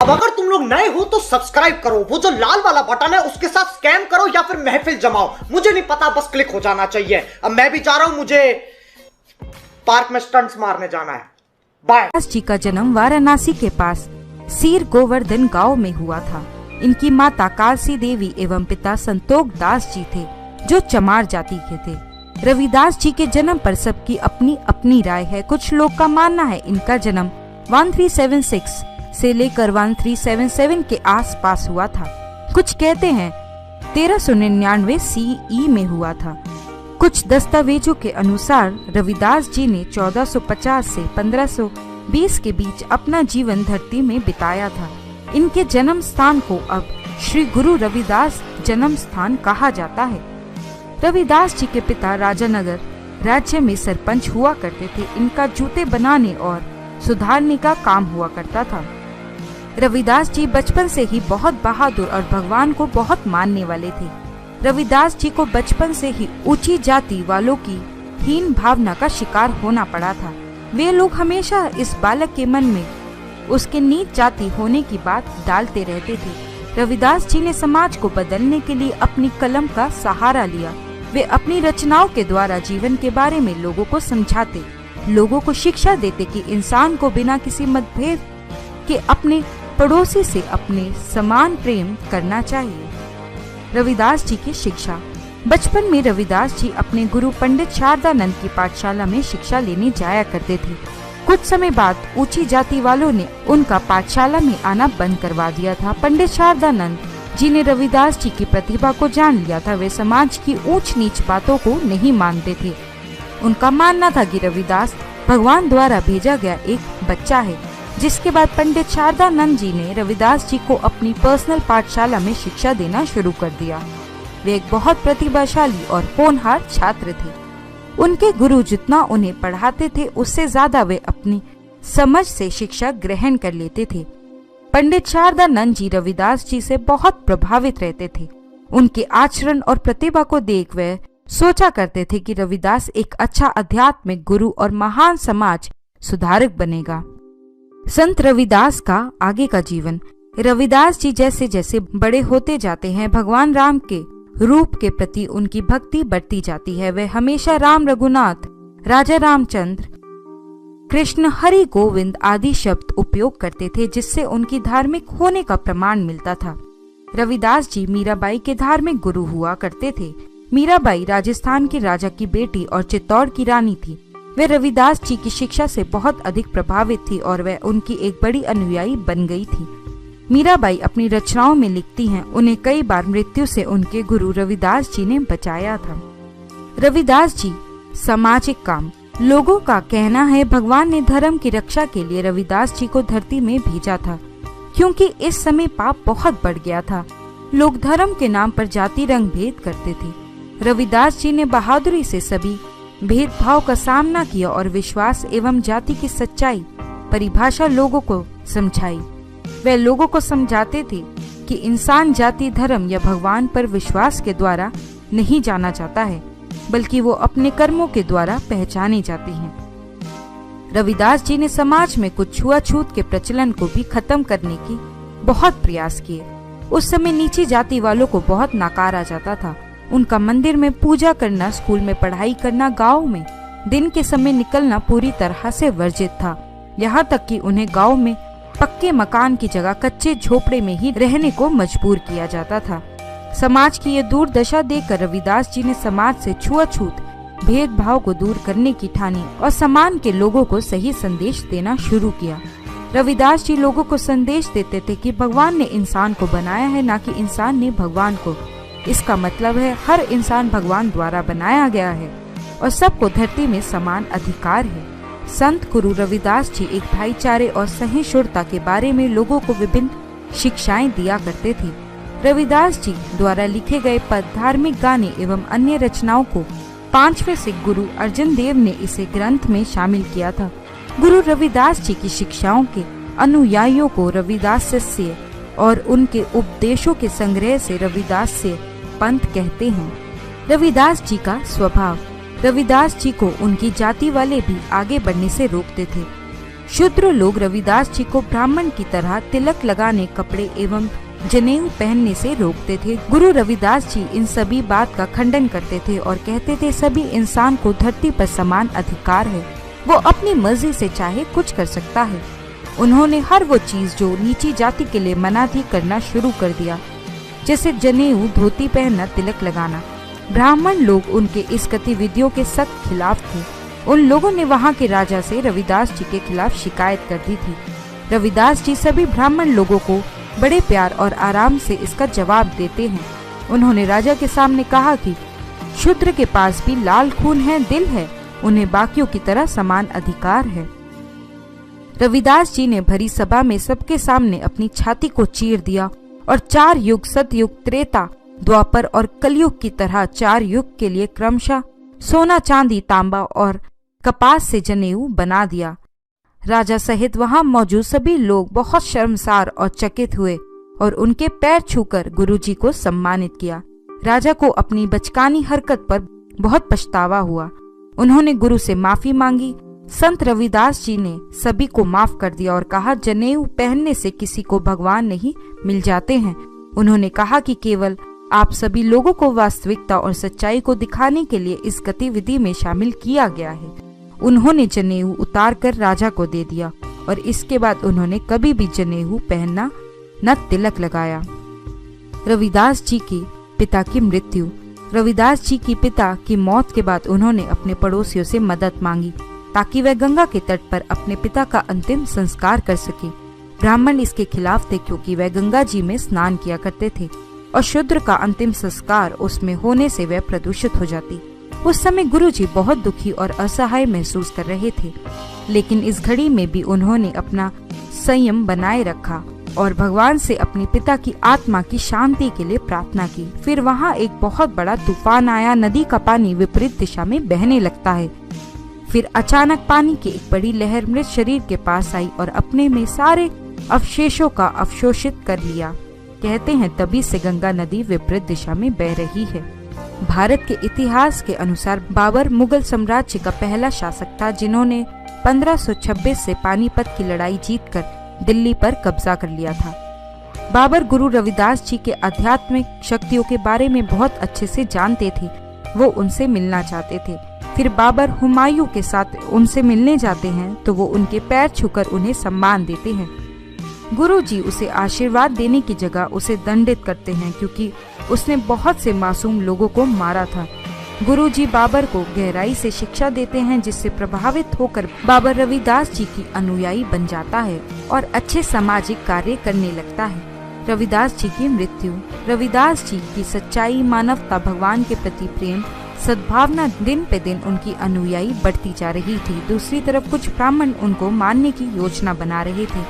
अब अगर तुम लोग नए हो तो सब्सक्राइब करो, वो जो लाल वाला बटन है उसके साथ स्कैम करो या फिर महफिल जमाओ, मुझे नहीं पता, बस क्लिक हो जाना चाहिए। अब मैं भी जा रहा हूं, मुझे पार्क में स्टंट्स मारने जाना है। बाय। जी का जन्म वाराणसी के पास सीर गोवर्धन गांव में हुआ था। इनकी माता कालसी देवी एवं पिता संतोष दास जी थे, जो चमार जाति के थे। रविदास जी के जन्म पर सबकी अपनी अपनी राय है। कुछ लोग का मानना है इनका जन्म 1376 से लेकर 1377 के आसपास हुआ था। कुछ कहते हैं 1399 CE में हुआ था। कुछ दस्तावेजों के अनुसार रविदास जी ने 1450 से 1520 के बीच अपना जीवन धरती में बिताया था। इनके जन्म स्थान को अब श्री गुरु रविदास जन्म स्थान कहा जाता है। रविदास जी के पिता राजानगर राज्य में सरपंच हुआ करते थे। इनका जूते बनाने और सुधारने का काम हुआ करता था। रविदास जी बचपन से ही बहुत बहादुर और भगवान को बहुत मानने वाले थे। रविदास जी को बचपन से ही ऊंची जाति वालों की हीन भावना का शिकार होना पड़ा था। वे लोग हमेशा इस बालक के मन में उसके नीच जाति होने की बात डालते रहते थे। रविदास जी ने समाज को बदलने के लिए अपनी कलम का सहारा लिया। वे अपनी रचनाओं के द्वारा जीवन के बारे में लोगों को समझाते, लोगों को शिक्षा देते कि इंसान को बिना किसी मतभेद के अपने पड़ोसी से अपने समान प्रेम करना चाहिए। रविदास जी की शिक्षा। बचपन में रविदास जी अपने गुरु पंडित शारदानंद की पाठशाला में शिक्षा लेने जाया करते थे। कुछ समय बाद ऊंची जाति वालों ने उनका पाठशाला में आना बंद करवा दिया था। पंडित शारदानंद जी ने रविदास जी की प्रतिभा को जान लिया था। वे समाज की ऊंच नीच बातों को नहीं मानते थे। उनका मानना था कि रविदास भगवान द्वारा भेजा गया एक बच्चा है। जिसके बाद पंडित शारदानंद जी ने रविदास जी को अपनी पर्सनल पाठशाला में शिक्षा देना शुरू कर दिया। वे एक बहुत प्रतिभाशाली और होनहार छात्र थे। उनके गुरु जितना उन्हें पढ़ाते थे उससे ज्यादा वे अपनी समझ से शिक्षा ग्रहण कर लेते थे। पंडित शारदानंद जी रविदास जी से बहुत प्रभावित रहते थे। उनके आचरण और प्रतिभा को देख वे सोचा करते थे कि रविदास एक अच्छा आध्यात्मिक गुरु और महान समाज सुधारक बनेगा। संत रविदास का आगे का जीवन। रविदास जी जैसे जैसे बड़े होते जाते हैं, भगवान राम के रूप के प्रति उनकी भक्ति बढ़ती जाती है। वे हमेशा राम, रघुनाथ, राजा रामचंद्र, कृष्ण, हरि, गोविंद आदि शब्द उपयोग करते थे, जिससे उनकी धार्मिक होने का प्रमाण मिलता था। रविदास जी मीराबाई के धार्मिक गुरु हुआ करते थे। मीराबाई राजस्थान के राजा की बेटी और चित्तौड़ की रानी थी। वे रविदास जी की शिक्षा से बहुत अधिक प्रभावित थी और वह उनकी एक बड़ी अनुयायी बन गई थी। मीराबाई अपनी रचनाओं में लिखती हैं, उन्हें कई बार मृत्यु से उनके गुरु रविदास जी ने बचाया था। रविदास जी सामाजिक काम। लोगों का कहना है भगवान ने धर्म की रक्षा के लिए रविदास जी को धरती में भेजा था, क्योंकि इस समय पाप बहुत बढ़ गया था। लोग धर्म के नाम पर जाति रंग भेद करते थे। रविदास जी ने बहादुरी से सभी भेदभाव का सामना किया और विश्वास एवं जाति की सच्चाई परिभाषा लोगों को समझाई। वे लोगों को समझाते थे कि इंसान जाति, धर्म या भगवान पर विश्वास के द्वारा नहीं जाना जाता है, बल्कि वो अपने कर्मों के द्वारा पहचाने जाते हैं। रविदास जी ने समाज में कुछ छुआछूत के प्रचलन को भी खत्म करने की बहुत प्रयास किए। उस समय नीची जाति वालों को बहुत नकारा जाता था। उनका मंदिर में पूजा करना, स्कूल में पढ़ाई करना, गांव में दिन के समय निकलना पूरी तरह से वर्जित था। यहाँ तक कि उन्हें गांव में पक्के मकान की जगह कच्चे झोपड़े में ही रहने को मजबूर किया जाता था। समाज की ये दुर्दशा देखकर रविदास जी ने समाज से छुआछूत भेदभाव को दूर करने की ठानी और समाज के लोगों को सही संदेश देना शुरू किया। रविदास जी लोगों को संदेश देते थे कि भगवान ने इंसान को बनाया है, ना कि इंसान ने भगवान को। इसका मतलब है हर इंसान भगवान द्वारा बनाया गया है और सबको धरती में समान अधिकार है। संत गुरु रविदास जी एक भाईचारे और सहिष्णुता के बारे में लोगों को विभिन्न शिक्षाएं दिया करते थे। रविदास जी द्वारा लिखे गए पद, धार्मिक गाने एवं अन्य रचनाओं को 5वें सिख गुरु अर्जन देव ने इसे ग्रंथ में शामिल किया था। गुरु रविदास जी की शिक्षाओं के अनुयायियों को रविदास्य और उनके उपदेशों के संग्रह से रविदास्य पंथ कहते हैं। रविदास जी का स्वभाव। रविदास जी को उनकी जाति वाले भी आगे बढ़ने से रोकते थे। शूद्र लोग रविदास जी को ब्राह्मण की तरह तिलक लगाने, कपड़े एवं जनेऊ पहनने से रोकते थे। गुरु रविदास जी इन सभी बात का खंडन करते थे और कहते थे सभी इंसान को धरती पर समान अधिकार है, वो अपनी मर्जी से चाहे कुछ कर सकता है। उन्होंने हर वो चीज जो नीची जाति के लिए मना थी करना शुरू कर दिया, जैसे जनेऊ, धोती पहनना, तिलक लगाना। ब्राह्मण लोग उनके इस गतिविधियों के सख्त खिलाफ थे। उन लोगों ने वहाँ के राजा से रविदास जी के खिलाफ शिकायत कर दी थी। रविदास जी सभी ब्राह्मण लोगों को बड़े प्यार और आराम से इसका जवाब देते हैं। उन्होंने राजा के सामने कहा कि शूद्र के पास भी लाल खून है, दिल है, उन्हें बाकियों की तरह समान अधिकार है। रविदास जी ने भरी सभा में सबके सामने अपनी छाती को चीर दिया और 4 युग, सतयुग, त्रेता, द्वापर और कलयुग की तरह 4 युग के लिए क्रमशः सोना, चांदी, तांबा और कपास से जनेऊ बना दिया। राजा सहित वहां मौजूद सभी लोग बहुत शर्मसार और चकित हुए और उनके पैर छूकर गुरुजी को सम्मानित किया। राजा को अपनी बचकानी हरकत पर बहुत पछतावा हुआ। उन्होंने गुरु से माफी मांगी। संत रविदास जी ने सभी को माफ कर दिया और कहा जनेऊ पहनने से किसी को भगवान नहीं मिल जाते हैं। उन्होंने कहा कि केवल आप सभी लोगों को वास्तविकता और सच्चाई को दिखाने के लिए इस गतिविधि में शामिल किया गया है। उन्होंने जनेऊ उतार कर राजा को दे दिया और इसके बाद उन्होंने कभी भी जनेऊ पहनना न तिलक लगाया। रविदास जी की पिता की मृत्यु। रविदास जी की पिता की मौत के बाद उन्होंने अपने पड़ोसियों से मदद मांगी ताकि वह गंगा के तट पर अपने पिता का अंतिम संस्कार कर सके। ब्राह्मण इसके खिलाफ थे क्योंकि वह गंगा जी में स्नान किया करते थे और शूद्र का अंतिम संस्कार उसमें होने से वह प्रदूषित हो जाती। उस समय गुरुजी बहुत दुखी और असहाय महसूस कर रहे थे, लेकिन इस घड़ी में भी उन्होंने अपना संयम बनाए रखा और भगवान से अपने पिता की आत्मा की शांति के लिए प्रार्थना की। फिर वहाँ एक बहुत बड़ा तूफान आया। नदी का पानी विपरीत दिशा में बहने लगता है। फिर अचानक पानी की एक बड़ी लहर मृत शरीर के पास आई और अपने में सारे अवशेषों का अवशोषित कर लिया। कहते हैं तभी से गंगा नदी विपरीत दिशा में बह रही है। भारत के इतिहास के अनुसार बाबर मुगल साम्राज्य का पहला शासक था जिन्होंने 1526 से पानीपत की लड़ाई जीतकर दिल्ली पर कब्जा कर लिया था। बाबर गुरु रविदास जी के आध्यात्मिक शक्तियों के बारे में बहुत अच्छे से जानते थे। वो उनसे मिलना चाहते थे। फिर बाबर हुमायूं के साथ उनसे मिलने जाते हैं तो वो उनके पैर छूकर उन्हें सम्मान देते हैं। गुरुजी उसे आशीर्वाद देने की जगह उसे दंडित करते हैं क्योंकि उसने बहुत से मासूम लोगों को मारा था। गुरुजी बाबर को गहराई से शिक्षा देते हैं जिससे प्रभावित होकर बाबर रविदास जी की अनुयायी बन जाता है और अच्छे सामाजिक कार्य करने लगता है। रविदास जी की मृत्यु। रविदास जी की सच्चाई, मानवता, भगवान के प्रति प्रेम, सद्भावना दिन पे दिन उनकी अनुयायी बढ़ती जा रही थी। दूसरी तरफ कुछ ब्राह्मण उनको मारने की योजना बना रहे थे।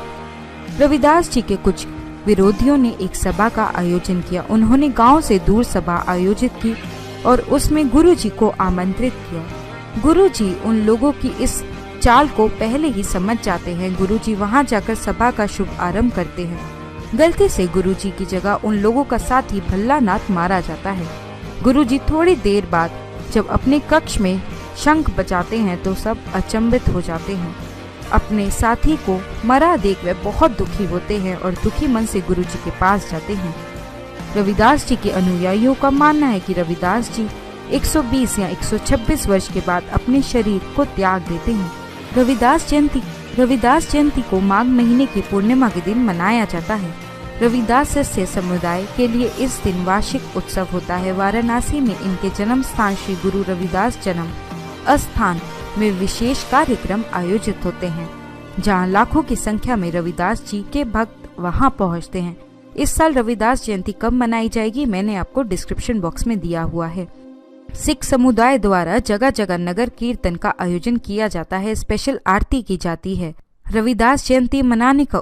रविदास जी के कुछ विरोधियों ने एक सभा का आयोजन किया। उन्होंने गांव से दूर सभा आयोजित की और उसमें गुरुजी को आमंत्रित किया। गुरुजी उन लोगों की इस चाल को पहले ही समझ जाते हैं। गुरुजी वहां जाकर सभा का शुभ आरंभ करते हैं। गलती से गुरुजी की जगह उन लोगों का साथी भल्लानाथ मारा जाता है। गुरुजी थोड़ी देर बाद जब अपने कक्ष में शंख बजाते हैं तो सब अचंभित हो जाते हैं। अपने साथी को मरा देख वे बहुत दुखी होते हैं और दुखी मन से गुरुजी के पास जाते हैं। रविदास जी के अनुयायियों का मानना है कि रविदास जी 120 या 126 वर्ष के बाद अपने शरीर को त्याग देते हैं। रविदास जयंती को माघ महीने की पूर्णिमा के दिन मनाया जाता है। रविदास सस्य समुदाय के लिए इस दिन वार्षिक उत्सव होता है। वाराणसी में इनके जन्म स्थान श्री गुरु रविदास जन्म स्थान में विशेष कार्यक्रम आयोजित होते हैं जहां लाखों की संख्या में रविदास जी के भक्त वहां पहुंचते हैं। इस साल रविदास जयंती कब मनाई जाएगी मैंने आपको डिस्क्रिप्शन बॉक्स में दिया हुआ है। सिख समुदाय द्वारा जगह जगह नगर कीर्तन का आयोजन किया जाता है। स्पेशल आरती की जाती है। रविदास जयंती मनाने का